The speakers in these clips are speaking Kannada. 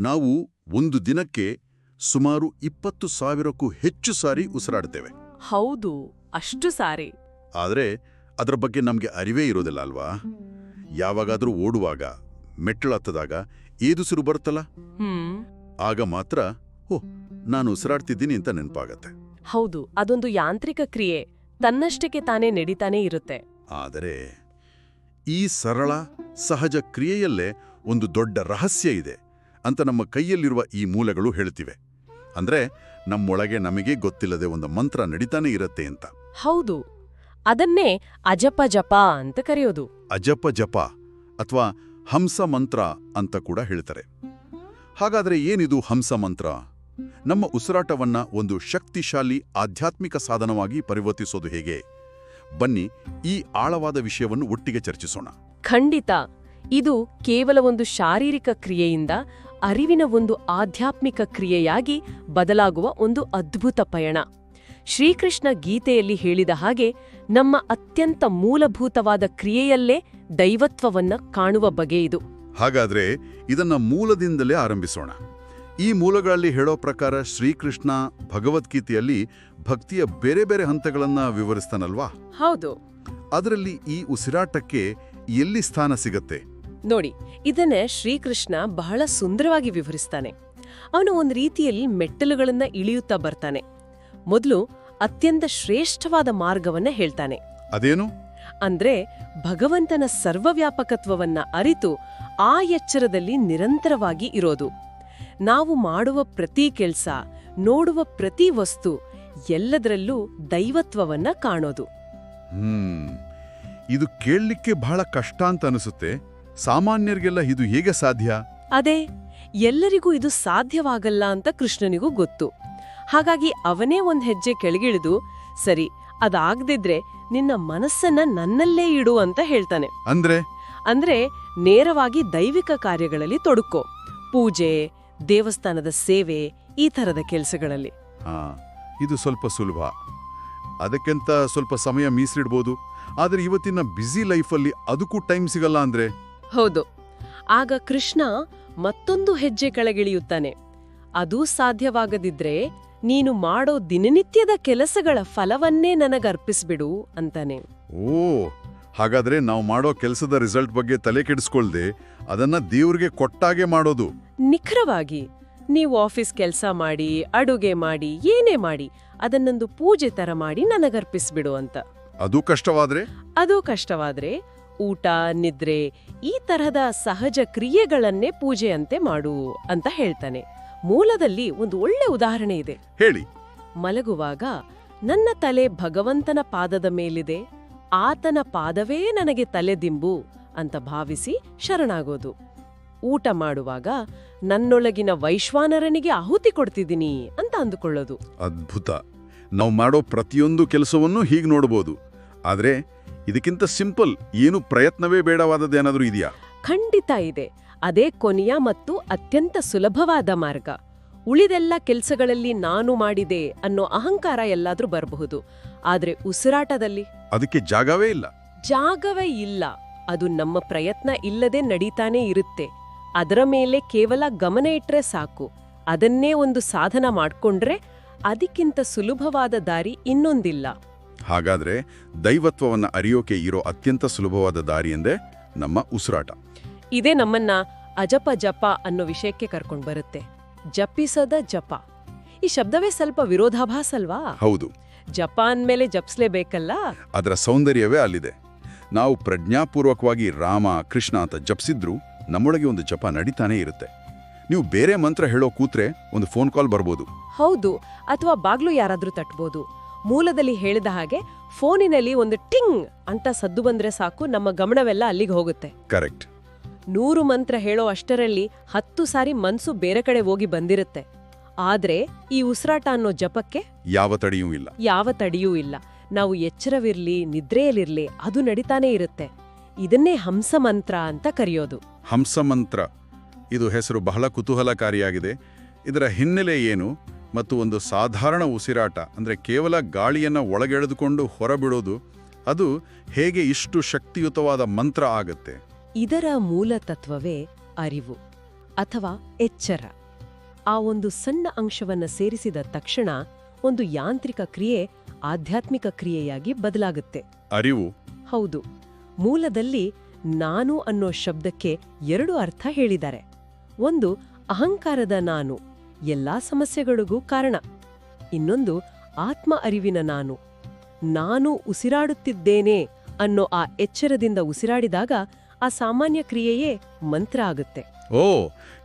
ನಾವು ಒಂದು ದಿನಕ್ಕೆ ಸುಮಾರು 20,000ಕ್ಕೂ ಹೆಚ್ಚು ಸಾರಿ ಉಸಿರಾಡ್ತೇವೆ. ಹೌದು, ಅಷ್ಟು ಸಾರಿ. ಆದರೆ ಅದರ ಬಗ್ಗೆ ನಮಗೆ ಅರಿವೇ ಇರೋದಿಲ್ಲ ಅಲ್ವಾ? ಯಾವಾಗಾದರೂ ಓಡುವಾಗ, ಮೆಟ್ಟಲು ಹತ್ತದಾಗ ಏದುಸಿರು ಬರುತ್ತಲ್ಲ, ಆಗ ಮಾತ್ರ ನಾನು ಉಸಿರಾಡ್ತಿದ್ದೀನಿ ಅಂತ ನೆನಪಾಗತ್ತೆ. ಹೌದು, ಅದೊಂದು ಯಾಂತ್ರಿಕ ಕ್ರಿಯೆ, ತನ್ನಷ್ಟಕ್ಕೆ ತಾನೇ ನಡೀತಾನೇ ಇರುತ್ತೆ. ಆದರೆ ಈ ಸರಳ ಸಹಜ ಕ್ರಿಯೆಯಲ್ಲೇ ಒಂದು ದೊಡ್ಡ ರಹಸ್ಯ ಇದೆ ಅಂತ ನಮ್ಮ ಕೈಯಲ್ಲಿರುವ ಈ ಮೂಲಗಳು ಹೇಳ್ತಿವೆ. ಅಂದ್ರೆ ನಮ್ಮೊಳಗೆ ನಮಗೆ ಗೊತ್ತಿಲ್ಲದೆ ಒಂದು ಮಂತ್ರ ನಡೀತಾನೆ ಇರತ್ತೆ ಅಂತ. ಹೌದು, ಅದನ್ನೇ ಅಜಪ ಜಪ ಅಂತ ಕರೆಯೋದು. ಅಜಪ ಜಪ ಅಥವಾ ಹಂಸ ಮಂತ್ರ ಅಂತ ಕೂಡ ಹೇಳ್ತಾರೆ. ಹಾಗಾದ್ರೆ ಏನಿದು ಹಂಸ ಮಂತ್ರ? ನಮ್ಮ ಉಸಿರಾಟವನ್ನ ಒಂದು ಶಕ್ತಿಶಾಲಿ ಆಧ್ಯಾತ್ಮಿಕ ಸಾಧನವಾಗಿ ಪರಿವರ್ತಿಸೋದು ಹೇಗೆ? ಬನ್ನಿ ಈ ಆಳವಾದ ವಿಷಯವನ್ನು ಒಟ್ಟಿಗೆ ಚರ್ಚಿಸೋಣ. ಖಂಡಿತ. ಇದು ಕೇವಲ ಒಂದು ಶಾರೀರಿಕ ಕ್ರಿಯೆಯಿಂದ ಅರಿವಿನ ಒಂದು ಆಧ್ಯಾತ್ಮಿಕ ಕ್ರಿಯೆಯಾಗಿ ಬದಲಾಗುವ ಒಂದು ಅದ್ಭುತ ಪಯಣ. ಶ್ರೀಕೃಷ್ಣ ಗೀತೆಯಲ್ಲಿ ಹೇಳಿದ ಹಾಗೆ ನಮ್ಮ ಅತ್ಯಂತ ಮೂಲಭೂತವಾದ ಕ್ರಿಯೆಯಲ್ಲೇ ದೈವತ್ವವನ್ನ ಕಾಣುವ ಬಗೆ ಇದು. ಹಾಗಾದ್ರೆ ಇದನ್ನ ಮೂಲದಿಂದಲೇ ಆರಂಭಿಸೋಣ. ಈ ಮೂಲಗಳಲ್ಲಿ ಹೇಳೋ ಪ್ರಕಾರ ಶ್ರೀಕೃಷ್ಣ ಭಗವದ್ಗೀತೆಯಲ್ಲಿ ಭಕ್ತಿಯ ಬೇರೆ ಬೇರೆ ಹಂತಗಳನ್ನ ವಿವರಿಸ್ತಾನಲ್ವಾ? ಹೌದು. ಅದರಲ್ಲಿ ಈ ಉಸಿರಾಟಕ್ಕೆ ಎಲ್ಲಿ ಸ್ಥಾನ ಸಿಗತ್ತೆ? ನೋಡಿ, ಇದನ್ನ ಶ್ರೀಕೃಷ್ಣ ಬಹಳ ಸುಂದರವಾಗಿ ವಿವರಿಸ್ತಾನೆ. ಅವನು ಒಂದು ರೀತಿಯಲ್ಲಿ ಮೆಟ್ಟಲುಗಳನ್ನ ಇಳಿಯುತ್ತಾ ಬರ್ತಾನೆ. ಮೊದಲು ಅತ್ಯಂತ ಶ್ರೇಷ್ಠವಾದ ಮಾರ್ಗವನ್ನ ಹೇಳ್ತಾನೆ. ಅದೇನು? ಅಂದ್ರೆ ಭಗವಂತನ ಸರ್ವವ್ಯಾಪಕತ್ವವನ್ನ ಅರಿತು ಆ ಎಚ್ಚರದಲ್ಲಿ ನಿರಂತರವಾಗಿ ಇರೋದು. ನಾವು ಮಾಡುವ ಪ್ರತಿ ಕೆಲ್ಸ, ನೋಡುವ ಪ್ರತಿ ವಸ್ತು, ಎಲ್ಲದರಲ್ಲೂ ದೈವತ್ವವನ್ನ ಕಾಣೋದು. ಇದು ಕೇಳಲಿಕ್ಕೆ ಬಹಳ ಕಷ್ಟ ಅಂತ ಅನಿಸುತ್ತೆ. ಸಾಮಾನ್ಯರಿಗೆಲ್ಲ ಇದು ಹೇಗೆ ಸಾಧ್ಯ? ಅದೇ, ಎಲ್ಲರಿಗೂ ಇದು ಸಾಧ್ಯವಾಗಲ್ಲ ಅಂತ ಕೃಷ್ಣನಿಗೂ ಗೊತ್ತು. ಹಾಗಾಗಿ ಅವನೇ ಒಂದ್ ಹೆಜ್ಜೆ ಕೆಳಗಿಳಿದು, ಸರಿ, ಅದಾಗದಿದ್ರೆ ನಿನ್ನ ಮನಸ್ಸನ್ನ ನನ್ನಲ್ಲೇ ಇಡು ಅಂತ ಹೇಳ್ತಾನೆ. ಅಂದ್ರೆ ನೇರವಾಗಿ ದೈವಿಕ ಕಾರ್ಯಗಳಲ್ಲಿ ತೊಡಕೋ. ಪೂಜೆ, ದೇವಸ್ಥಾನದ ಸೇವೆ, ಈ ಥರದ ಕೆಲಸಗಳಲ್ಲಿ. ಇದು ಸ್ವಲ್ಪ ಸುಲಭ, ಅದಕ್ಕಿಂತ ಸ್ವಲ್ಪ ಸಮಯ ಮೀಸಲಿಡ್ಬೋದು. ಆದ್ರೆ ಇವತ್ತಿನ ಬ್ಯುಸಿ ಲೈಫಲ್ಲಿ ಅದಕ್ಕೂ ಟೈಮ್ ಸಿಗಲ್ಲ ಅಂದ್ರೆ? ಹೌದು. ಆಗ ಕೃಷ್ಣ ಮತ್ತೊಂದು ಹೆಜ್ಜೆ ಕೆಳಗಿಳಿಯುತ್ತಾನೆ. ಅದೂ ಸಾಧ್ಯವಾಗದಿದ್ರೆ ನೀನು ಮಾಡೋ ದಿನನಿತ್ಯದ ಕೆಲಸಗಳ ಫಲವನ್ನೇ ನನಗರ್ಪಿಸ್ಬಿಡು ಅಂತಾನೆ. ಹಾಗಾದ್ರೆ ನಾವು ಮಾಡೋ ಕೆಲಸದ ರಿಸಲ್ಟ್ ಬಗ್ಗೆ ತಲೆ ಕೆಡಿಸ್ಕೊಳ್ದೆ ಅದನ್ನ ದೇವ್ರಿಗೆ ಕೊಟ್ಟಾಗೆ ಮಾಡೋದು. ನಿಖರವಾಗಿ. ನೀವು ಆಫೀಸ್ ಕೆಲಸ ಮಾಡಿ, ಅಡುಗೆ ಮಾಡಿ, ಏನೇ ಮಾಡಿ, ಅದನ್ನೊಂದು ಪೂಜೆ ತರ ಮಾಡಿ ನನಗರ್ಪಿಸ್ಬಿಡು ಅಂತ. ಅದೂ ಕಷ್ಟವಾದ್ರೆ ಊಟ, ನಿದ್ರೆ, ಈ ತರಹದ ಸಹಜ ಕ್ರಿಯೆಗಳನ್ನೇ ಪೂಜೆಯಂತೆ ಮಾಡು ಅಂತ ಹೇಳ್ತಾನೆ. ಮೂಲದಲ್ಲಿ ಒಂದು ಒಳ್ಳೆ ಉದಾಹರಣೆ ಇದೆ. ಹೇಳಿ. ಮಲಗುವಾಗ ನನ್ನ ತಲೆ ಭಗವಂತನ ಪಾದದ ಮೇಲಿದೆ, ಆತನ ಪಾದವೇ ನನಗೆ ತಲೆದಿಂಬು ಅಂತ ಭಾವಿಸಿ ಶರಣಾಗೋದು. ಊಟ ಮಾಡುವಾಗ ನನ್ನೊಳಗಿನ ವೈಶ್ವಾನರನಿಗೆ ಆಹುತಿ ಕೊಡ್ತಿದ್ದೀನಿ ಅಂತ ಅಂದುಕೊಳ್ಳೋದು. ಅದ್ಭುತ. ನಾವು ಮಾಡೋ ಪ್ರತಿಯೊಂದು ಕೆಲಸವನ್ನು ಹೀಗೆ ನೋಡಬಹುದು. ಆದ್ರೆ ಇದಕ್ಕಿಂತ ಸಿಂಪಲ್, ಏನು ಪ್ರಯತ್ನವೇ ಬೇಡವಾದದ್ದೇನಾದ್ರೂ ಇದೆಯಾ? ಖಂಡಿತ ಇದೆ. ಅದೇ ಕೊನೆಯ ಮತ್ತು ಅತ್ಯಂತ ಸುಲಭವಾದ ಮಾರ್ಗ. ಉಳಿದೆಲ್ಲ ಕೆಲಸಗಳಲ್ಲಿ ನಾನು ಮಾಡಿದೆ ಅನ್ನೋ ಅಹಂಕಾರ ಎಲ್ಲಾದ್ರೂ ಬರಬಹುದು. ಆದ್ರೆ ಉಸಿರಾಟದಲ್ಲಿ ಅದಕ್ಕೆ ಜಾಗವೇ ಇಲ್ಲ. ಅದು ನಮ್ಮ ಪ್ರಯತ್ನ ಇಲ್ಲದೆ ನಡೀತಾನೆ ಇರುತ್ತೆ. ಅದರ ಮೇಲೆ ಕೇವಲ ಗಮನ ಇಟ್ರೆ ಸಾಕು. ಅದನ್ನೇ ಒಂದು ಸಾಧನ ಮಾಡ್ಕೊಂಡ್ರೆ ಅದಕ್ಕಿಂತ ಸುಲಭವಾದ ದಾರಿ ಇನ್ನೊಂದಿಲ್ಲ. ಹಾಗಾದ್ರೆ ದೈವತ್ವವನ್ನ ಅರಿಯೋಕೆ ಇರೋ ಅತ್ಯಂತ ಸುಲಭವಾದ ದಾರಿ ಎಂದೇ ನಮ್ಮ ಉಸಿರಾಟ. ಇದೇ ನಮ್ಮನ್ನ ಅಜಪ ಜಪ ಅನ್ನೋ ವಿಷಯಕ್ಕೆ ಕರ್ಕೊಂಡ್ ಬರುತ್ತೆ. ಜಪಿಸದ ಜಪ. ಈ ಶಬ್ದವೇ ಸ್ವಲ್ಪ ವಿರೋಧಾಭಾಸ ಅಲ್ವಾ? ಹೌದು. ಜಪ ಅಂದ್ಮೇಲೆ ಜಪಿಸ್ಲೇಬೇಕಲ್ಲ. ಅದರ ಸೌಂದರ್ಯವೇ ಅಲ್ಲಿದೆ. ನಾವು ಪ್ರಜ್ಞಾಪೂರ್ವಕವಾಗಿ ರಾಮ, ಕೃಷ್ಣ ಅಂತ ಜಪಿಸಿದ್ರೂ ನಮ್ಮೊಳಗೆ ಒಂದು ಜಪ ನಡೀತಾನೆ ಇರುತ್ತೆ. ನೀವು ಬೇರೆ ಮಂತ್ರ ಹೇಳೋ ಕೂತ್ರೆ ಒಂದು ಫೋನ್ ಕಾಲ್ ಬರ್ಬೋದು. ಹೌದು, ಅಥವಾ ಬಾಗ್ಲು ಯಾರಾದ್ರೂ ತಟ್ಬೋದು. ಮೂಲದಲ್ಲಿ ಹೇಳಿದ ಹಾಗೆ ಫೋನಿನಲ್ಲಿ ಒಂದು ಟಿಂಗ್ ಅಂತ ಸದ್ದು ಬಂದ್ರೆ ಸಾಕು, ನಮ್ಮ ಗಮನವೆಲ್ಲ ಅಲ್ಲಿಗೆ ಹೋಗುತ್ತೆ. ಕರೆಕ್ಟ್. 100 ಮಂತ್ರ ಹೇಳೋ ಅಷ್ಟರಲ್ಲಿ 10 ಸಾರಿ ಮನ್ಸು ಬೇರೆ ಕಡೆ ಹೋಗಿ ಬಂದಿರುತ್ತೆ. ಆದ್ರೆ ಈ ಉಸಿರಾಟ ಅನ್ನೋ ಜಪಕ್ಕೆ ಯಾವ ತಡೆಯೂ ಇಲ್ಲ. ನಾವು ಎಚ್ಚರವಿರ್ಲಿ, ನಿದ್ರೆಯಲ್ಲಿರ್ಲಿ, ಅದು ನಡೀತಾನೆ ಇರುತ್ತೆ. ಇದನ್ನೇ ಹಂಸ ಮಂತ್ರ ಅಂತ ಕರೆಯೋದು. ಹಂಸ ಮಂತ್ರ, ಇದು ಹೆಸರು ಬಹಳ ಕುತೂಹಲಕಾರಿಯಾಗಿದೆ. ಇದರ ಹಿನ್ನೆಲೆ ಏನು? ಮತ್ತು ಒಂದು ಸಾಧಾರಣ ಉಸಿರಾಟ ಅಂದ್ರೆ ಕೇವಲ ಗಾಳಿಯನ್ನ ಒಳಗೆಳೆದುಕೊಂಡು ಹೊರಬಿಡೋದು, ಅದು ಹೇಗೆ ಇಷ್ಟು ಶಕ್ತಿಯುತವಾದ ಮಂತ್ರ ಆಗತ್ತೆ? ಇದರ ಮೂಲ ತತ್ವವೇ ಅರಿವು. ಅಥವಾ ಎಚ್ಚರ. ಆ ಒಂದು ಸಣ್ಣ ಅಂಶವನ್ನ ಸೇರಿಸಿದ ತಕ್ಷಣ ಒಂದು ಯಾಂತ್ರಿಕ ಕ್ರಿಯೆ ಆಧ್ಯಾತ್ಮಿಕ ಕ್ರಿಯೆಯಾಗಿ ಬದಲಾಗುತ್ತೆ. ಅರಿವು. ಹೌದು. ಮೂಲದಲ್ಲಿ ನಾನು ಅನ್ನೋ ಶಬ್ದಕ್ಕೆ 2 ಅರ್ಥ ಹೇಳಿದ್ದಾರೆ. ಒಂದು ಅಹಂಕಾರದ ನಾನು, ಎಲ್ಲಾ ಸಮಸ್ಯೆಗಳಿಗೂ ಕಾರಣ. ಇನ್ನೊಂದು ಆತ್ಮ ಅರಿವಿನ ನಾನು ಉಸಿರಾಡುತ್ತಿದ್ದೇನೆ ಅನ್ನೋ ಆ ಎಚ್ಚರದಿಂದ ಉಸಿರಾಡಿದಾಗ ಆ ಸಾಮಾನ್ಯ ಕ್ರಿಯೆಯೇ ಮಂತ್ರ ಆಗುತ್ತೆ. ಓ,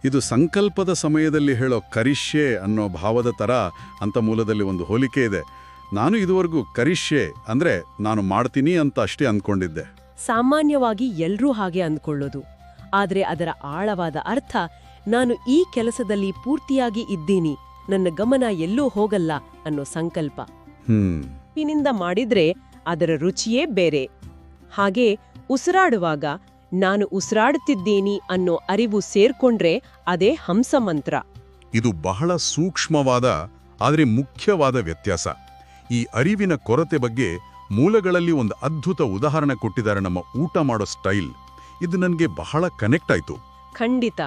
ಇದು ಸಂಕಲ್ಪದ ಸಮಯದಲ್ಲಿ ಹೇಳೋ ಕರಿಷ್ಯೆ ಅನ್ನೋ ಭಾವದ ತರ ಅಂತ ಮೂಲದಲ್ಲಿ ಒಂದು ಹೋಲಿಕೆ ಇದೆ. ನಾನು ಇದುವರೆಗೂ ಕರಿಷ್ಯೆ ಅಂದ್ರೆ ನಾನು ಮಾಡ್ತೀನಿ ಅಂತ ಅಷ್ಟೇ ಅಂದ್ಕೊಂಡಿದ್ದೆ. ಸಾಮಾನ್ಯವಾಗಿ ಎಲ್ರೂ ಹಾಗೆ ಅಂದ್ಕೊಳ್ಳೋದು. ಆದ್ರೆ ಅದರ ಆಳವಾದ ಅರ್ಥ ನಾನು ಈ ಕೆಲಸದಲ್ಲಿ ಪೂರ್ತಿಯಾಗಿ ಇದ್ದೀನಿ, ನನ್ನ ಗಮನ ಎಲ್ಲೂ ಹೋಗಲ್ಲ ಅನ್ನೋ ಸಂಕಲ್ಪ. ನಿಂದ ಮಾಡಿದ್ರೆ ಅದರ ರುಚಿಯೇ ಬೇರೆ. ಹಾಗೆ ಉಸಿರಾಡುವಾಗ ನಾನು ಉಸಿರಾಡುತ್ತಿದ್ದೀನಿ ಅನ್ನೋ ಅರಿವು ಸೇರ್ಕೊಂಡ್ರೆ ಅದೇ ಹಂಸ ಮಂತ್ರ. ಇದು ಬಹಳ ಸೂಕ್ಷ್ಮವಾದ ಆದರೆ ಮುಖ್ಯವಾದ ವ್ಯತ್ಯಾಸ. ಈ ಅರಿವಿನ ಕೊರತೆ ಬಗ್ಗೆ ಮೂಲಗಳಲ್ಲಿ ಒಂದು ಅದ್ಭುತ ಉದಾಹರಣೆ ಕೊಟ್ಟಿದ್ದಾರೆ. ನಮ್ಮ ಊಟ ಮಾಡೋ ಸ್ಟೈಲ್ ಇದು ನನಗೆ ಬಹಳ ಕನೆಕ್ಟ್ ಆಯ್ತು. ಖಂಡಿತ.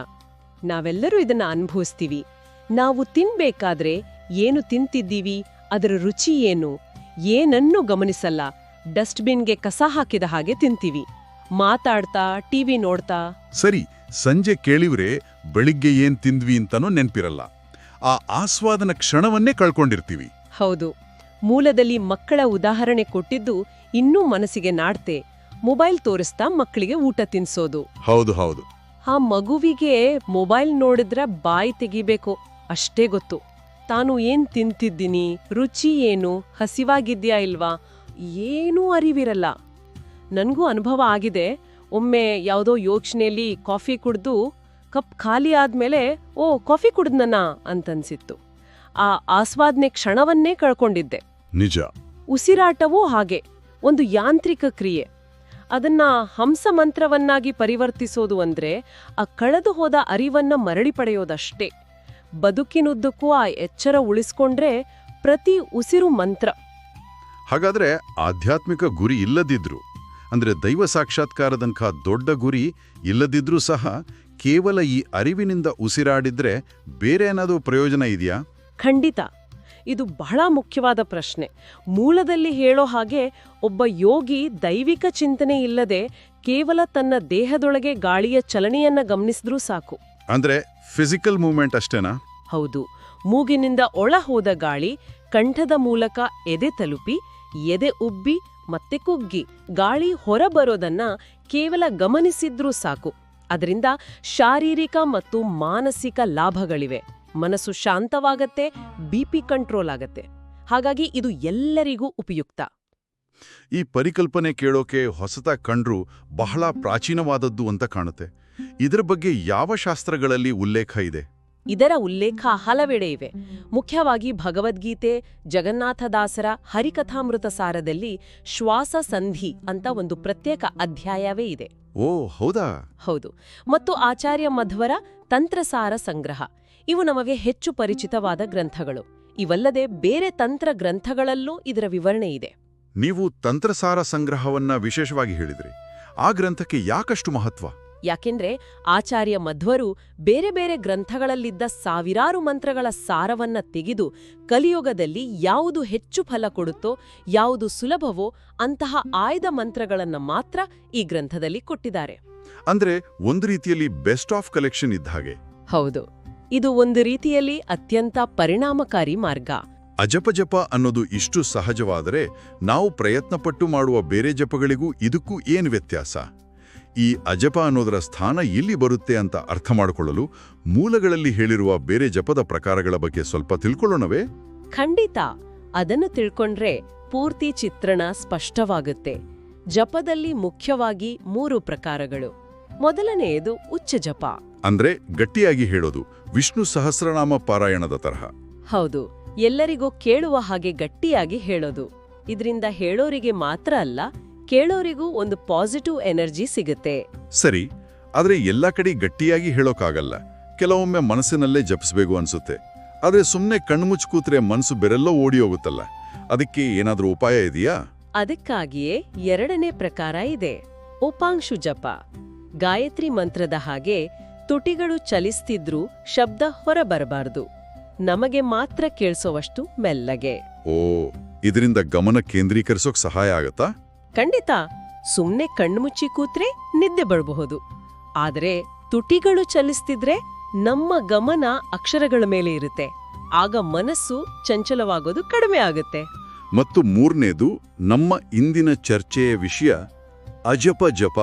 ನಾವೆಲ್ಲರೂ ಇದನ್ನ ಅನುಭವಿಸ್ತೀವಿ. ನಾವು ತಿನ್ಬೇಕಾದ್ರೆ ಏನು ತಿಂತಿದ್ದೀವಿ, ಅದರ ರುಚಿ ಏನು, ಏನನ್ನೂ ಗಮನಿಸಲ್ಲ. ಡಸ್ಟ್ಬಿನ್ಗೆ ಕಸ ಹಾಕಿದ ಹಾಗೆ ತಿಂತೀವಿ. ಮಾತಾಡ್ತಾ ಟಿವಿ ನೋಡ್ತಾ. ಸರಿ, ಸಂಜೆ ಕೇಳಿವ್ರೆ ಬೆಳಿಗ್ಗೆ ಏನ್ ತಿಂದ್ವಿ ಅಂತನೂ ನೆನ್ಪಿರಲ್ಲ. ಆ ಆಸ್ವಾದನ ಕ್ಷಣವನ್ನೇ ಕಳ್ಕೊಂಡಿರ್ತೀವಿ. ಹೌದು. ಮೂಲದಲ್ಲಿ ಮಕ್ಕಳ ಉದಾಹರಣೆ ಕೊಟ್ಟಿದ್ದು ಇನ್ನೂ ಮನಸ್ಸಿಗೆ ನಾಡ್ತೆ. ಮೊಬೈಲ್ ತೋರಿಸ್ತಾ ಮಕ್ಕಳಿಗೆ ಊಟ ತಿನ್ಸೋದು. ಹೌದು ಹೌದು. ಆ ಮಗುವಿಗೆ ಮೊಬೈಲ್ ನೋಡಿದ್ರೆ ಬಾಯಿ ತೆಗಿಬೇಕು ಅಷ್ಟೇ ಗೊತ್ತು. ತಾನು ಏನ್ ತಿಂತಿದ್ದೀನಿ, ರುಚಿ ಏನು, ಹಸಿವಾಗಿದ್ಯಾ ಇಲ್ವಾ, ಏನೂ ಅರಿವಿರಲ್ಲ. ನನಗೂ ಅನುಭವ ಆಗಿದೆ. ಒಮ್ಮೆ ಯಾವುದೋ ಯೋಚನೆಯಲ್ಲಿ ಕಾಫಿ ಕುಡ್ದು ಕಪ್ ಖಾಲಿ ಆದ್ಮೇಲೆ ಓ ಕಾಫಿ ಕುಡ್ದನ ಅಂತನ್ಸಿತ್ತು. ಆ ಆಸ್ವಾದನೆ ಕ್ಷಣವನ್ನೇ ಕಳ್ಕೊಂಡಿದ್ದೆ. ನಿಜ. ಉಸಿರಾಟವೂ ಹಾಗೆ ಒಂದು ಯಾಂತ್ರಿಕ ಕ್ರಿಯೆ. ಅದನ್ನ ಹಂಸ ಮಂತ್ರವನ್ನಾಗಿ ಪರಿವರ್ತಿಸೋದು ಅಂದ್ರೆ ಆ ಕಳೆದು ಹೋದ ಅರಿವನ್ನ ಮರಳಿ ಪಡೆಯೋದಷ್ಟೇ. ಬದುಕಿನುದ್ದಕ್ಕೂ ಆ ಎಚ್ಚರ ಉಳಿಸ್ಕೊಂಡ್ರೆ ಪ್ರತಿ ಉಸಿರು ಮಂತ್ರ. ಹಾಗಾದ್ರೆ ಆಧ್ಯಾತ್ಮಿಕ ಗುರಿ ಇಲ್ಲದಿದ್ರು, ಅಂದ್ರೆ ದೈವ ಸಾಕ್ಷಾತ್ಕಾರದಂಥ ದೊಡ್ಡ ಗುರಿ ಇಲ್ಲದಿದ್ರೂ ಸಹ ಕೇವಲ ಈ ಅರಿವಿನಿಂದ ಉಸಿರಾಡಿದ್ರೆ ಬೇರೆ ಏನಾದರೂ ಪ್ರಯೋಜನ ಇದೆಯಾ? ಖಂಡಿತ. ಇದು ಬಹಳ ಮುಖ್ಯವಾದ ಪ್ರಶ್ನೆ. ಮೂಲದಲ್ಲಿ ಹೇಳೋ ಹಾಗೆ ಒಬ್ಬ ಯೋಗಿ ದೈವಿಕ ಚಿಂತನೆ ಇಲ್ಲದೆ ಕೇವಲ ತನ್ನ ದೇಹದೊಳಗೆ ಗಾಳಿಯ ಚಲನೆಯನ್ನ ಗಮನಿಸಿದ್ರೂ ಸಾಕು. ಅಂದ್ರೆ ಫಿಸಿಕಲ್ ಮೂವ್ಮೆಂಟ್ ಅಷ್ಟೇನಾ? ಹೌದು. ಮೂಗಿನಿಂದ ಒಳ ಹೋದ ಗಾಳಿ ಕಂಠದ ಮೂಲಕ ಎದೆ ತಲುಪಿ, ಎದೆ ಉಬ್ಬಿ ಮತ್ತೆ ಕುಗ್ಗಿ ಗಾಳಿ ಹೊರಬರೋದನ್ನ ಕೇವಲ ಗಮನಿಸಿದ್ರೂ ಸಾಕು. ಅದರಿಂದ ಶಾರೀರಿಕ ಮತ್ತು ಮಾನಸಿಕ ಲಾಭಗಳಿವೆ. ಮನಸ್ಸು ಶಾಂತವಾಗತ್ತೆ, ಬಿಪಿ ಕಂಟ್ರೋಲ್ ಆಗತ್ತೆ. ಹಾಗಾಗಿ ಇದು ಎಲ್ಲರಿಗೂ ಉಪಯುಕ್ತ. ಈ ಪರಿಕಲ್ಪನೆ ಕೇಳೋಕೆ ಹೊಸತ ಕಂಡ್ರೂ ಬಹಳ ಪ್ರಾಚೀನವಾದದ್ದು ಅಂತ ಕಾಣುತ್ತೆ. ಇದರ ಬಗ್ಗೆ ಯಾವ ಶಾಸ್ತ್ರಗಳಲ್ಲಿ ಉಲ್ಲೇಖ ಇದೆ? ಇದರ ಉಲ್ಲೇಖ ಹಲವೆಡೆ ಇವೆ. ಮುಖ್ಯವಾಗಿ ಭಗವದ್ಗೀತೆ, ಜಗನ್ನಾಥದಾಸರ ಹರಿಕಥಾಮೃತ ಸಾರದಲ್ಲಿ ಶ್ವಾಸ ಸಂಧಿ ಅಂತ ಒಂದು ಪ್ರತ್ಯೇಕ ಅಧ್ಯಾಯವೇ ಇದೆ. ಓ ಹೌದಾ? ಹೌದು. ಮತ್ತು ಆಚಾರ್ಯ ಮಧ್ವರ ತಂತ್ರಸಾರ ಸಂಗ್ರಹ ಇವು ನಮಗೆ ಹೆಚ್ಚು ಪರಿಚಿತವಾದ ಗ್ರಂಥಗಳು. ಇವಲ್ಲದೆ ಬೇರೆ ತಂತ್ರ ಗ್ರಂಥಗಳಲ್ಲೂ ಇದರ ವಿವರಣೆ ಇದೆ. ನೀವು ತಂತ್ರಸಾರ ಸಂಗ್ರಹವನ್ನ ವಿಶೇಷವಾಗಿ ಹೇಳಿದ್ರಿ. ಆ ಗ್ರಂಥಕ್ಕೆ ಯಾಕಷ್ಟು ಮಹತ್ವ? ಯಾಕೆಂದ್ರೆ ಆಚಾರ್ಯ ಮಧ್ವರು ಬೇರೆ ಬೇರೆ ಗ್ರಂಥಗಳಲ್ಲಿದ್ದ ಸಾವಿರಾರು ಮಂತ್ರಗಳ ಸಾರವನ್ನ ತೆಗೆದು ಕಲಿಯುಗದಲ್ಲಿ ಯಾವುದು ಹೆಚ್ಚು ಫಲ ಕೊಡುತ್ತೋ, ಯಾವುದು ಸುಲಭವೋ ಅಂತಹ ಆಯ್ದ ಮಂತ್ರಗಳನ್ನ ಮಾತ್ರ ಈ ಗ್ರಂಥದಲ್ಲಿ ಕೊಟ್ಟಿದ್ದಾರೆ. ಅಂದ್ರೆ ಒಂದು ರೀತಿಯಲ್ಲಿ ಬೆಸ್ಟ್ ಆಫ್ ಕಲೆಕ್ಷನ್ ಇದ್ದ ಹಾಗೆ. ಹೌದು. ಇದು ಒಂದು ರೀತಿಯಲ್ಲಿ ಅತ್ಯಂತ ಪರಿಣಾಮಕಾರಿ ಮಾರ್ಗ. ಅಜಪಜಪ ಅನ್ನೋದು ಇಷ್ಟು ಸಹಜವಾದರೆ ನಾವು ಪ್ರಯತ್ನಪಟ್ಟು ಮಾಡುವ ಬೇರೆ ಜಪಗಳಿಗೂ ಇದಕ್ಕೂ ಏನು ವ್ಯತ್ಯಾಸ? ಈ ಅಜಪ ಅನ್ನೋದರ ಸ್ಥಾನ ಎಲ್ಲಿ ಬರುತ್ತೆ ಅಂತ ಅರ್ಥ ಮಾಡಿಕೊಳ್ಳಲು ಮೂಲಗಳಲ್ಲಿ ಹೇಳಿರುವ ಬೇರೆ ಜಪದ ಪ್ರಕಾರಗಳ ಬಗ್ಗೆ ಸ್ವಲ್ಪ ತಿಳ್ಕೊಳ್ಳೋಣವೇ? ಖಂಡಿತ. ಅದನ್ನು ತಿಳ್ಕೊಂಡ್ರೆ ಪೂರ್ತಿ ಚಿತ್ರಣ ಸ್ಪಷ್ಟವಾಗುತ್ತೆ. ಜಪದಲ್ಲಿ ಮುಖ್ಯವಾಗಿ 3 ಪ್ರಕಾರಗಳು. ಮೊದಲನೆಯದು ಉಚ್ಚ ಜಪ. ಅಂದ್ರೆ ಗಟ್ಟಿಯಾಗಿ ಹೇಳೋದು, ವಿಷ್ಣು ಸಹಸ್ರನಾಮ ಪಾರಾಯಣದ ತರಹ. ಹೌದು. ಎಲ್ಲರಿಗೂ ಕೇಳುವ ಹಾಗೆ ಗಟ್ಟಿಯಾಗಿ ಹೇಳೋದು. ಇದರಿಂದ ಹೇಳೋರಿಗೆ ಮಾತ್ರ ಅಲ್ಲ, ಕೇಳೋರಿಗೂ ಒಂದು ಪಾಸಿಟಿವ್ ಎನರ್ಜಿ ಸಿಗುತ್ತೆ. ಸರಿ, ಆದ್ರೆ ಎಲ್ಲ ಕಡೆ ಗಟ್ಟಿಯಾಗಿ ಹೇಳೋಕ್ಕಾಗಲ್ಲ. ಕೆಲವೊಮ್ಮೆ ಮನಸ್ಸಿನಲ್ಲೇ ಜಪಿಸ್ಬೇಕು ಅನ್ಸುತ್ತೆ. ಆದ್ರೆ ಸುಮ್ಮನೆ ಕಣ್ಮುಚ್ಚ್ ಕೂತ್ರೆ ಮನಸ್ಸು ಬೆರೆಲ್ಲೋ ಓಡಿ ಹೋಗುತ್ತಲ್ಲ. ಅದಕ್ಕೆ ಏನಾದ್ರೂ ಉಪಾಯ ಇದೆಯಾ? ಅದಕ್ಕಾಗಿಯೇ 2ನೇ ಪ್ರಕಾರ ಇದೆ, ಉಪಾಂಶು ಜಪ. ಗಾಯತ್ರಿ ಮಂತ್ರದ ಹಾಗೆ ತುಟಿಗಳು ಚಲಿಸ್ತಿದ್ರೂ ಶಬ್ದ ಹೊರಬರಬಾರದು. ನಮಗೆ ಮಾತ್ರ ಕೇಳಿಸೋವಷ್ಟು ಮೆಲ್ಲಗೆ. ಓ, ಇದರಿಂದ ಗಮನ ಕೇಂದ್ರೀಕರಿಸೋಕ್ ಸಹಾಯ ಆಗತ್ತಾ? ಖಂಡಿತ. ಸುಮ್ನೆ ಕಣ್ಮುಚ್ಚಿ ಕೂತ್ರೆ ನಿದ್ದೆ ಬರಬಹುದು. ಆದರೆ ತುಟಿಗಳು ಚಲಿಸ್ತಿದ್ರೆ ನಮ್ಮ ಗಮನ ಅಕ್ಷರಗಳ ಮೇಲೆ ಇರುತ್ತೆ. ಆಗ ಮನಸ್ಸು ಚಂಚಲವಾಗೋದು ಕಡಿಮೆ ಆಗುತ್ತೆ. ಮತ್ತು ಮೂರನೇದು, ನಮ್ಮ ಇಂದಿನ ಚರ್ಚೆಯ ವಿಷಯ ಅಜಪ ಜಪ.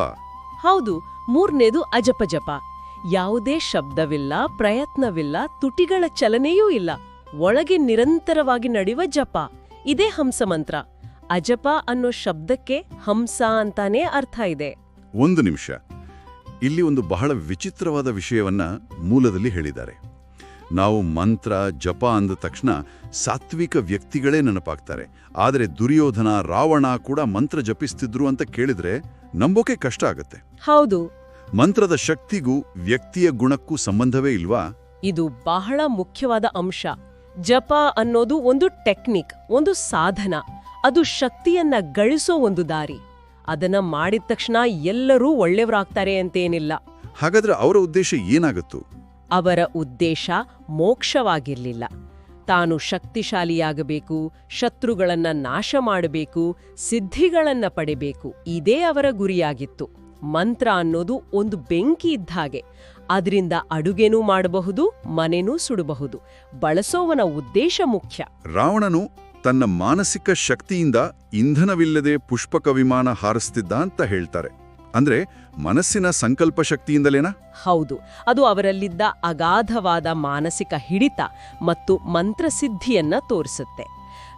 ಹೌದು, ಮೂರನೇದು ಅಜಪಜಪ. ಯಾವುದೇ ಶಬ್ದವಿಲ್ಲ, ಪ್ರಯತ್ನವಿಲ್ಲ, ತುಟಿಗಳ ಚಲನೆಯೂ ಇಲ್ಲ. ಒಳಗೆ ನಿರಂತರವಾಗಿ ನಡೆಯುವ ಜಪ. ಇದೇ ಹಂಸಮಂತ್ರ. ಅಜಪ ಅನ್ನೋ ಶಬ್ದಕ್ಕೆ ಹಂಸ ಅಂತಾನೇ ಅರ್ಥ ಇದೆ. ಒಂದು ನಿಮಿಷ, ಇಲ್ಲಿ ಒಂದು ಬಹಳ ವಿಚಿತ್ರವಾದ ವಿಷಯವನ್ನ ಮೂಲದಲ್ಲಿ ಹೇಳಿದ್ದಾರೆ. ನಾವು ಮಂತ್ರ ಜಪ ಅಂದ ತಕ್ಷಣ ಸಾತ್ವಿಕ ವ್ಯಕ್ತಿಗಳೇ ನೆನಪಾಗ್ತಾರೆ. ಆದರೆ ದುರ್ಯೋಧನ, ರಾವಣ ಕೂಡ ಮಂತ್ರ ಜಪಿಸ್ತಿದ್ರು ಅಂತ ಕೇಳಿದ್ರೆ ನಂಬೋಕೆ ಕಷ್ಟ ಆಗತ್ತೆ. ಹೌದು. ಮಂತ್ರದ ಶಕ್ತಿಗೂ ವ್ಯಕ್ತಿಯ ಗುಣಕ್ಕೂ ಸಂಬಂಧವೇ ಇಲ್ವಾ? ಇದು ಬಹಳ ಮುಖ್ಯವಾದ ಅಂಶ. ಜಪ ಅನ್ನೋದು ಒಂದು ಟೆಕ್ನಿಕ್, ಒಂದು ಸಾಧನ. ಅದು ಶಕ್ತಿಯನ್ನ ಗಳಿಸೋ ಒಂದು ದಾರಿ. ಅದನ್ನ ಮಾಡಿದ ತಕ್ಷಣ ಎಲ್ಲರೂ ಒಳ್ಳೆಯವರಾಗ್ತಾರೆ ಅಂತೇನಿಲ್ಲ. ಹಾಗಾದ್ರೆ ಅವರ ಉದ್ದೇಶ ಏನಾಗತ್ತು? ಅವರ ಉದ್ದೇಶ ಮೋಕ್ಷವಾಗಿರ್ಲಿಲ್ಲ. ತಾನು ಶಕ್ತಿಶಾಲಿಯಾಗಬೇಕು, ಶತ್ರುಗಳನ್ನ ನಾಶ ಮಾಡಬೇಕು, ಸಿದ್ಧಿಗಳನ್ನ ಪಡೆಬೇಕು. ಇದೇ ಅವರ ಗುರಿಯಾಗಿತ್ತು. ಮಂತ್ರ ಅನ್ನೋದು ಒಂದು ಬೆಂಕಿ ಇದ್ದ ಹಾಗೆ. ಅದರಿಂದ ಅಡುಗೆನೂ ಮಾಡಬಹುದು, ಮನೆನೂ ಸುಡಬಹುದು. ಬಳಸೋವನ ಉದ್ದೇಶ ಮುಖ್ಯ. ರಾವಣನು ತನ್ನ ಮಾನಸಿಕ ಶಕ್ತಿಯಿಂದ ಇಂಧನವಿಲ್ಲದೆ ಪುಷ್ಪಕ ವಿಮಾನ ಹಾರಿಸ್ತಿದ್ದ ಅಂತ ಹೇಳ್ತಾರೆ. ಅಂದ್ರೆ ಮನಸ್ಸಿನ ಸಂಕಲ್ಪ ಶಕ್ತಿಯಿಂದಲೇನಾ? ಹೌದು. ಅದು ಅವರಲ್ಲಿದ್ದ ಅಗಾಧವಾದ ಮಾನಸಿಕ ಹಿಡಿತ ಮತ್ತು ಮಂತ್ರಸಿದ್ಧಿಯನ್ನ ತೋರಿಸುತ್ತೆ.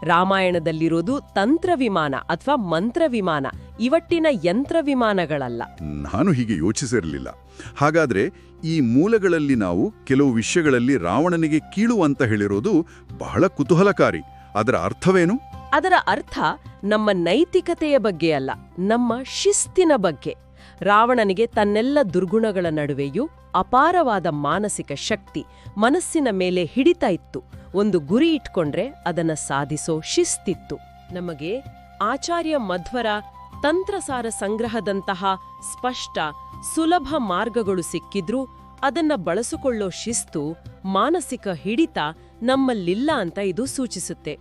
ರಾಮಾಯಣದಲ್ಲಿರೋದು ತಂತ್ರವಿಮಾನ ಅಥವಾ ಮಂತ್ರವಿಮಾನ, ಇವಟ್ಟಿನ ಯಂತ್ರವಿಮಾನಗಳಲ್ಲ. ನಾನು ಹೀಗೆ ಯೋಚಿಸಿರಲಿಲ್ಲ. ಹಾಗಾದ್ರೆ ಈ ಮೂಲಗಳಲ್ಲಿ ನಾವು ಕೆಲವು ವಿಷಯಗಳಲ್ಲಿ ರಾವಣನಿಗೆ ಕೀಳು ಅಂತ ಹೇಳಿರೋದು ಬಹಳ ಕುತೂಹಲಕಾರಿ. ಅದರ ಅರ್ಥವೇನು? ಅದರ ಅರ್ಥ ನಮ್ಮ ನೈತಿಕತೆಯ ಬಗ್ಗೆ ಅಲ್ಲ, ನಮ್ಮ ಶಿಸ್ತಿನ ಬಗ್ಗೆ. ರಾವಣನಿಗೆ ತನ್ನೆಲ್ಲ ದುರ್ಗುಣಗಳ ನಡುವೆಯೂ ಅಪಾರವಾದ ಮಾನಸಿಕ ಶಕ್ತಿ, ಮನಸ್ಸಿನ ಮೇಲೆ ಹಿಡಿತ ಇತ್ತು. ಒಂದು ಗುರಿ ಇಟ್ಕೊಂಡ್ರೆ ಅದನ್ನ ಸಾಧಿಸೋ ಶಿಸ್ತಿತ್ತು. ನಮಗೆ ಆಚಾರ್ಯ ಮಧ್ವರ ತಂತ್ರಸಾರ ಸಂಗ್ರಹದಂತಹ ಸ್ಪಷ್ಟ, ಸುಲಭ ಮಾರ್ಗಗಳು ಸಿಕ್ಕಿದ್ರೂ ಅದನ್ನ ಬಳಸಿಕೊಳ್ಳೋ ಶಿಸ್ತು, ಮಾನಸಿಕ ಹಿಡಿತ ನಮ್ಮಲ್ಲಿಲ್ಲ ಅಂತ ಇದು ಸೂಚಿಸುತ್ತೆ.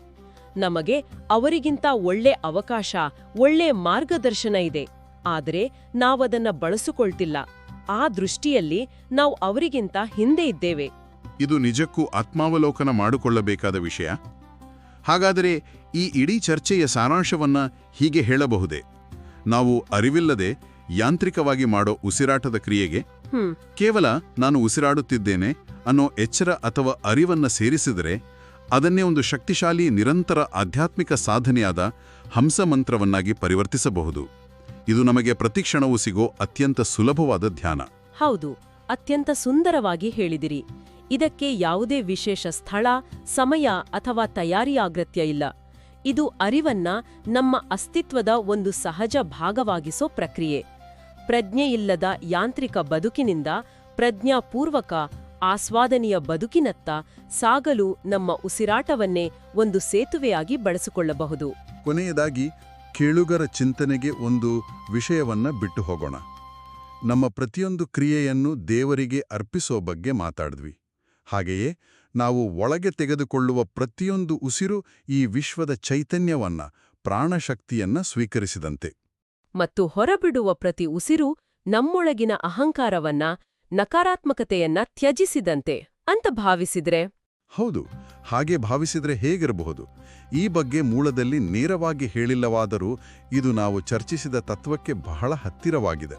ನಮಗೆ ಅವರಿಗಿಂತ ಒಳ್ಳೆ ಅವಕಾಶ, ಒಳ್ಳೆ ಮಾರ್ಗದರ್ಶನ ಇದೆ. ಆದರೆ ನಾವದನ್ನ ಬಳಸಿಕೊಳ್ತಿಲ್ಲ. ಆ ದೃಷ್ಟಿಯಲ್ಲಿ ನಾವು ಅವರಿಗಿಂತ ಹಿಂದೆ ಇದ್ದೇವೆ. ಇದು ನಿಜಕ್ಕೂ ಆತ್ಮಾವಲೋಕನ ಮಾಡಿಕೊಳ್ಳಬೇಕಾದ ವಿಷಯ. ಹಾಗಾದರೆ ಈ ಇಡೀ ಚರ್ಚೆಯ ಸಾರಾಂಶವನ್ನ ಹೀಗೆ ಹೇಳಬಹುದೇ? ನಾವು ಅರಿವಿಲ್ಲದೆ ಯಾಂತ್ರಿಕವಾಗಿ ಮಾಡೋ ಉಸಿರಾಟದ ಕ್ರಿಯೆಗೆ ಕೇವಲ ನಾನು ಉಸಿರಾಡುತ್ತಿದ್ದೇನೆ ಅನ್ನೋ ಎಚ್ಚರ ಅಥವಾ ಅರಿವನ್ನ ಸೇರಿಸಿದರೆ ಅದನ್ನೇ ಒಂದು ಶಕ್ತಿಶಾಲಿ, ನಿರಂತರ ಆಧ್ಯಾತ್ಮಿಕ ಸಾಧನೆಯಾದ ಹಂಸಮಂತ್ರವನ್ನಾಗಿ ಪರಿವರ್ತಿಸಬಹುದು. ಇದು ನಮಗೆ ಪ್ರತಿಕ್ಷಣವೂ ಸಿಗೋ ಅತ್ಯಂತ ಸುಲಭವಾದ ಧ್ಯಾನ. ಹೌದು, ಅತ್ಯಂತ ಸುಂದರವಾಗಿ ಹೇಳಿದಿರಿ. ಇದಕ್ಕೆ ಯಾವುದೇ ವಿಶೇಷ ಸ್ಥಳ, ಸಮಯ ಅಥವಾ ತಯಾರಿ ಅಗತ್ಯ ಇಲ್ಲ. ಇದು ಅರಿವನ್ನ ನಮ್ಮ ಅಸ್ತಿತ್ವದ ಒಂದು ಸಹಜ ಭಾಗವಾಗಿಸೋ ಪ್ರಕ್ರಿಯೆ. ಪ್ರಜ್ಞೆಯಿಲ್ಲದ ಯಾಂತ್ರಿಕ ಬದುಕಿನಿಂದ ಪ್ರಜ್ಞಾಪೂರ್ವಕ, ಆಸ್ವಾದನೀಯ ಬದುಕಿನತ್ತ ಸಾಗಲು ನಮ್ಮ ಉಸಿರಾಟವನ್ನೇ ಒಂದು ಸೇತುವೆಯಾಗಿ ಬಳಸಿಕೊಳ್ಳಬಹುದು. ಕೊನೆಯದಾಗಿ ಕೇಳುಗರ ಚಿಂತನೆಗೆ ಒಂದು ವಿಷಯವನ್ನ ಬಿಟ್ಟು ಹೋಗೋಣ. ನಮ್ಮ ಪ್ರತಿಯೊಂದು ಕ್ರಿಯೆಯನ್ನು ದೇವರಿಗೆ ಅರ್ಪಿಸೋ ಬಗ್ಗೆ ಮಾತಾಡಿದ್ವಿ. ಹಾಗೆಯೇ ನಾವು ಒಳಗೆ ತೆಗೆದುಕೊಳ್ಳುವ ಪ್ರತಿಯೊಂದು ಉಸಿರು ಈ ವಿಶ್ವದ ಚೈತನ್ಯವನ್ನ, ಪ್ರಾಣಶಕ್ತಿಯನ್ನ ಸ್ವೀಕರಿಸಿದಂತೆ. ಮತ್ತು ಹೊರಬಿಡುವ ಪ್ರತಿ ಉಸಿರು ನಮ್ಮೊಳಗಿನ ಅಹಂಕಾರವನ್ನ, ನಕಾರಾತ್ಮಕತೆಯನ್ನ ತ್ಯಜಿಸಿದಂತೆ ಅಂತ ಭಾವಿಸಿದ್ರೆ. ಹೌದು, ಹಾಗೆ ಭಾವಿಸಿದ್ರೆ ಹೇಗಿರಬಹುದು? ಈ ಬಗ್ಗೆ ಮೂಲದಲ್ಲಿ ನೇರವಾಗಿ ಹೇಳಿಲ್ಲವಾದರೂ ಇದು ನಾವು ಚರ್ಚಿಸಿದ ತತ್ವಕ್ಕೆ ಬಹಳ ಹತ್ತಿರವಾಗಿದೆ.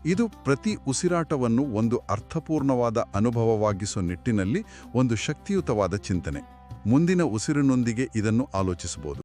ಇದು ಪ್ರತಿ ಉಸಿರಾಟವನ್ನು ಒಂದು ಅರ್ಥಪೂರ್ಣವಾದ ಅನುಭವವಾಗಿಸೋ ನಿಟ್ಟಿನಲ್ಲಿ ಒಂದು ಶಕ್ತಿಯುತವಾದ ಚಿಂತನೆ. ಮುಂದಿನ ಉಸಿರಿನೊಂದಿಗೆ ಇದನ್ನು ಆಲೋಚಿಸಬಹುದು.